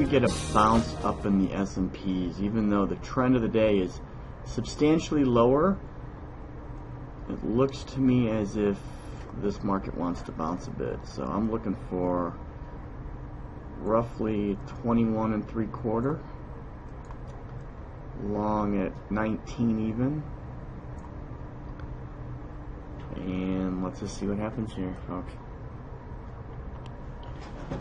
get a bounce up in the S&Ps, even though the trend of the day is substantially lower. It looks to me as if this market wants to bounce a bit, so I'm looking for roughly 21 3/4, long at 19 even, and let's just see what happens here, folks.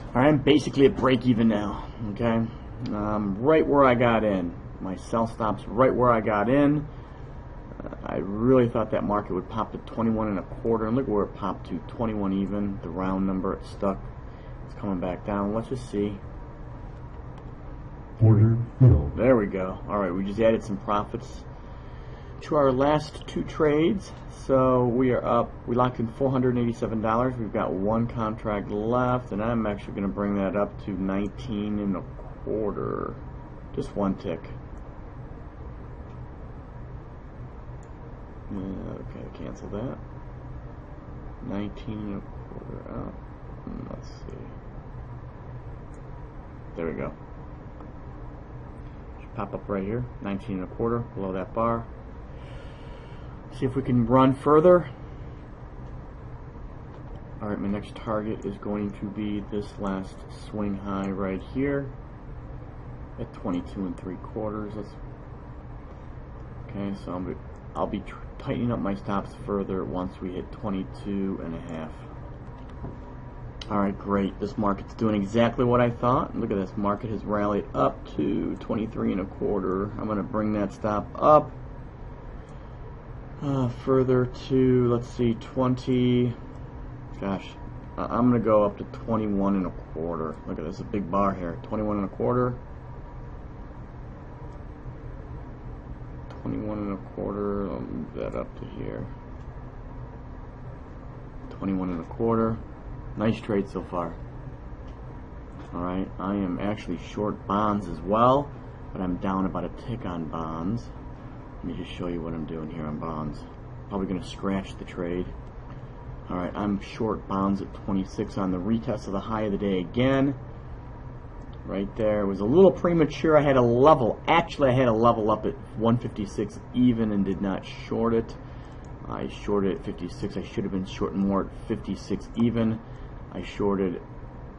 Alright, I'm basically at break even now, okay? Right where I got in. My sell stop's right where I got in. I really thought that market would pop to 21 1/4, and look where it popped to, 21 even, the round number. It's stuck. It's coming back down. Let's just see. Order filled. There we go. Alright, we just added some profits to our last two trades. So we are up. We locked in $487. We've got one contract left, and I'm actually going to bring that up to 19 1/4. Just one tick. Okay, cancel that. 19 1/4 out. Let's see. There we go. Should pop up right here. 19 1/4 below that bar. See if we can run further. Alright, my next target is going to be this last swing high right here at 22 3/4. Okay, so I'll be tightening up my stops further once we hit 22 1/2. Alright, great. This market's doing exactly what I thought. Look at this. Market has rallied up to 23 1/4. I'm going to bring that stop up further to, let's see, 20. Gosh, I'm going to go up to 21 1/4. Look at this, a big bar here. 21 1/4. 21 1/4. I'll move that up to here. 21 1/4. Nice trade so far. Alright, I am actually short bonds as well, but I'm down about a tick on bonds. Let me just show you what I'm doing here on bonds. Probably going to scratch the trade. Alright, I'm short bonds at 26 on the retest of the high of the day again. Right there. It was a little premature. I had a level. Actually, I had a level up at 156 even and did not short it. I shorted at 56. I should have been shorting more at 56 even. I shorted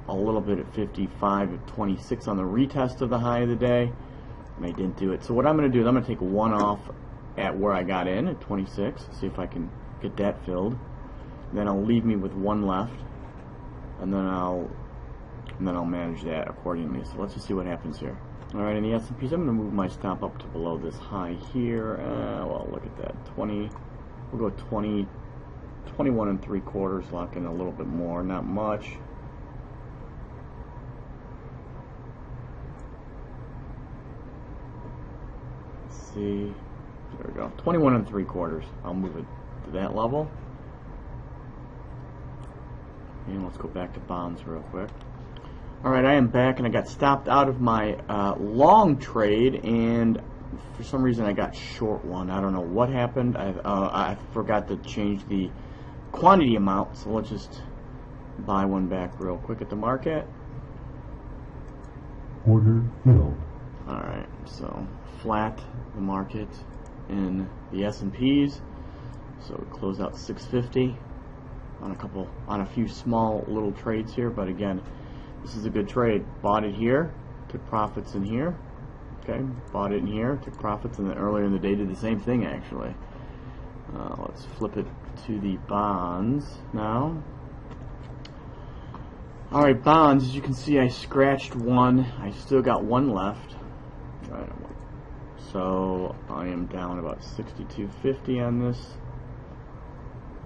a little bit at 55 at 26 on the retest of the high of the day, and I didn't do it. So what I'm going to do is I'm going to take one off at where I got in at 26, see if I can get that filled. Then I'll leave me with one left, and then I'll manage that accordingly. So let's just see what happens here. All right, in the S&Ps, I'm going to move my stop up to below this high here. Well, look at that, 20. We'll go 20. 21 3/4, lock in a little bit more, not much. Let's see, there we go, 21 3/4. I'll move it to that level. And let's go back to bonds real quick. Alright, I am back, and I got stopped out of my long trade, and for some reason I got short one. I don't know what happened. I forgot to change the quantity amount, so let's just buy one back real quick at the market. Order filled. Alright, so flat the market in the S&Ps, so we close out 650 on a few small little trades here, but again, this is a good trade. Bought it here, took profits in here. Okay, bought it in here, took profits, and then earlier in the day did the same thing actually. Let's flip it to the bonds now. Alright, bonds, as you can see, I scratched one. I still got one left. Right, so I am down about 62.50 on this.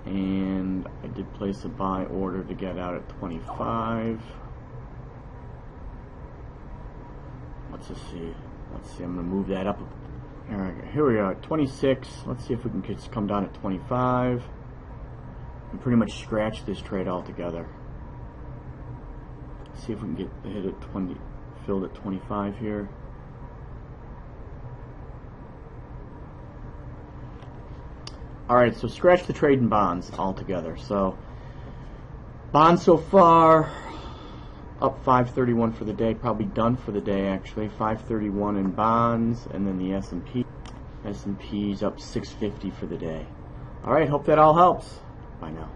And I did place a buy order to get out at 25. Let's just see. Let's see, I'm going to move that up. Here we are at 26. Let's see if we can just come down at 25 and pretty much scratch this trade altogether. See if we can get hit at 20, filled at 25 here. Alright, so scratch the trade in bonds altogether. So bonds so far, up 531 for the day, probably done for the day actually. 531 in bonds, and then the S&P. S&P's up 650 for the day. All right, hope that all helps. Bye now.